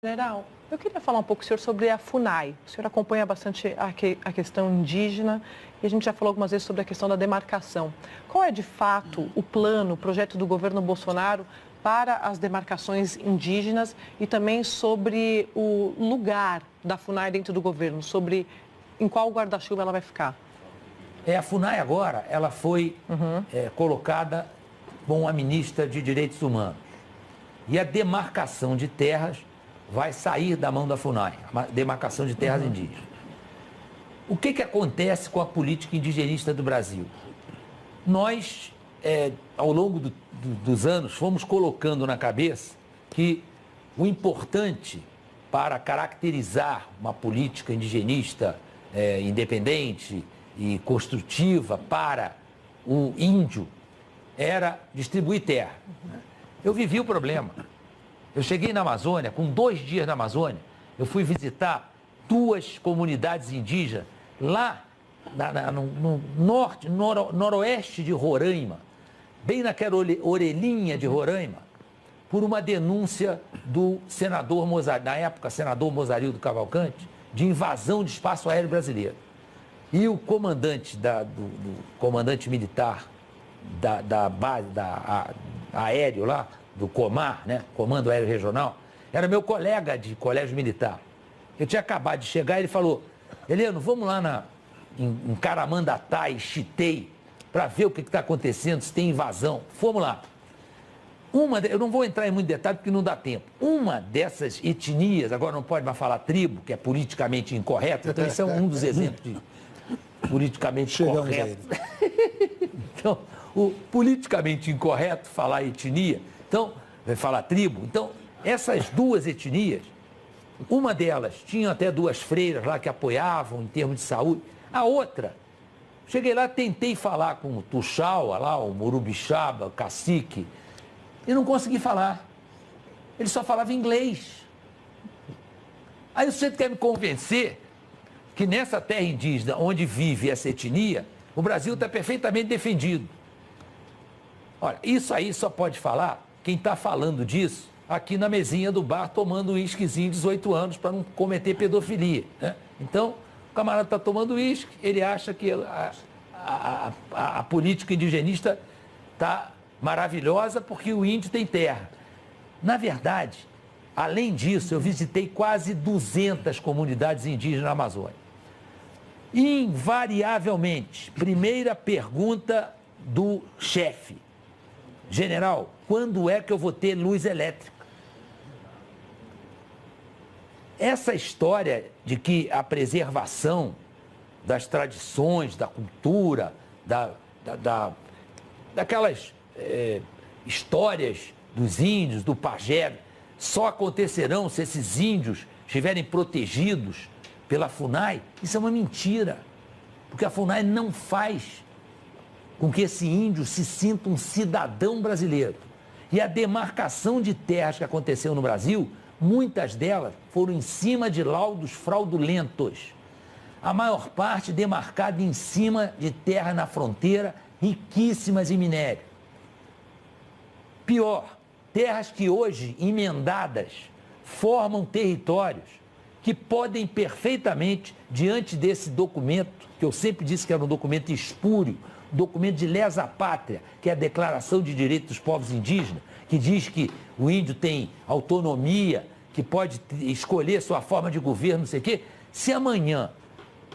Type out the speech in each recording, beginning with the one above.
General, eu queria falar um pouco com o senhor sobre a FUNAI. O senhor acompanha bastante a questão indígena e a gente já falou algumas vezes sobre a questão da demarcação. Qual é, de fato, o plano, o projeto do governo Bolsonaro para as demarcações indígenas e também sobre o lugar da FUNAI dentro do governo, sobre em qual guarda-chuva ela vai ficar? A FUNAI agora, ela foi colocada como a ministra de Direitos Humanos. E a demarcação de terras vai sair da mão da FUNAI, a demarcação de terras indígenas. O que acontece com a política indigenista do Brasil? Nós, ao longo dos anos, fomos colocando na cabeça que o importante para caracterizar uma política indigenista independente e construtiva para o índio era distribuir terra. Eu vivi o problema. Eu cheguei na Amazônia, com 2 dias na Amazônia, eu fui visitar 2 comunidades indígenas lá no noroeste de Roraima, bem naquela orelhinha de Roraima, por uma denúncia do senador Mozart, na época senador Mozarildo Cavalcante, de invasão de espaço aéreo brasileiro. E o comandante do comandante militar da base aéreo lá, do Comar, né? Comando Aéreo Regional, era meu colega de colégio militar. Eu tinha acabado de chegar e ele falou: Heleno, vamos lá em Caramandatá e Chitei para ver o que está acontecendo, se tem invasão. Fomos lá. Eu não vou entrar em muito detalhe porque não dá tempo. Uma dessas etnias, agora não pode mais falar tribo, que é politicamente incorreto, então esse é um dos exemplos de politicamente incorreto. Então, o politicamente incorreto falar etnia, então, vai falar tribo. Então, essas 2 etnias, uma delas tinha até 2 freiras lá que apoiavam em termos de saúde. A outra, cheguei lá, tentei falar com o Tuxaua lá, o Murubixaba, o cacique, e não consegui falar. Ele só falava inglês. Aí o sujeito quer me convencer que nessa terra indígena onde vive essa etnia, o Brasil está perfeitamente defendido. Olha, isso aí só pode falar quem está falando disso aqui na mesinha do bar, tomando um uísquezinho de 18 anos para não cometer pedofilia, né? Então, o camarada está tomando uísque, ele acha que a política indigenista está maravilhosa porque o índio tem terra. Na verdade, além disso, eu visitei quase 200 comunidades indígenas na Amazônia. Invariavelmente, primeira pergunta do chefe: General, quando é que eu vou ter luz elétrica? Essa história de que a preservação das tradições, da cultura, daquelas histórias dos índios, do pajé, só acontecerão se esses índios estiverem protegidos pela FUNAI, isso é uma mentira, porque a FUNAI não faz com que esse índio se sinta um cidadão brasileiro. E a demarcação de terras que aconteceu no Brasil, muitas delas foram em cima de laudos fraudulentos. A maior parte demarcada em cima de terra na fronteira, riquíssimas em minério. Pior, terras que hoje, emendadas, formam territórios que podem perfeitamente, diante desse documento, que eu sempre disse que era um documento espúrio, documento de lesa pátria, que é a Declaração de Direitos dos Povos Indígenas, que diz que o índio tem autonomia, que pode escolher sua forma de governo, não sei o quê. Se amanhã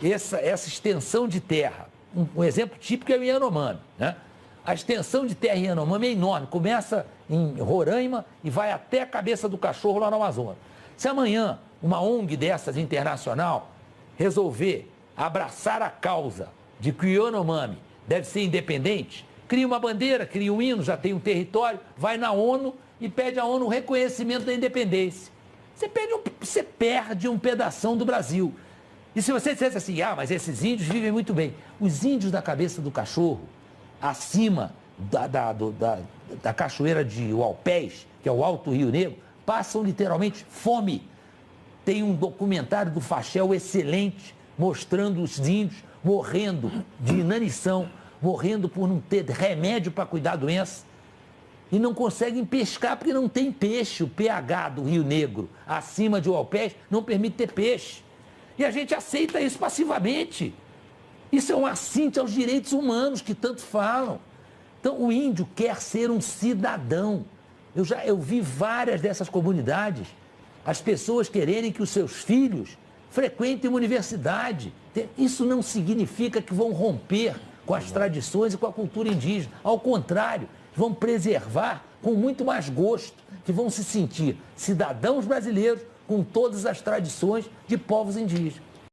essa extensão de terra, um exemplo típico é o Yanomami, né? A extensão de terra em Yanomami é enorme, começa em Roraima e vai até a Cabeça do Cachorro lá no Amazonas. Se amanhã uma ONG dessas internacional resolver abraçar a causa de que o Yanomami deve ser independente, cria uma bandeira, cria um hino, já tem um território, vai na ONU e pede à ONU o reconhecimento da independência. Você perde um pedação do Brasil. E se você dissesse assim, mas esses índios vivem muito bem. Os índios da Cabeça do Cachorro, acima da cachoeira de Uaupés, que é o Alto Rio Negro, passam literalmente fome. Tem um documentário do Fachel excelente, mostrando os índios morrendo de inanição, morrendo por não ter remédio para cuidar da doença. e não conseguem pescar porque não tem peixe. O pH do Rio Negro, acima de Uaupés, não permite ter peixe. E a gente aceita isso passivamente. Isso é um assinte aos direitos humanos que tanto falam. Então, o índio quer ser um cidadão. Eu vi várias dessas comunidades, as pessoas quererem que os seus filhos frequentem uma universidade. Isso não significa que vão romper com as tradições e com a cultura indígena. Ao contrário, vão preservar com muito mais gosto, que vão se sentir cidadãos brasileiros com todas as tradições de povos indígenas.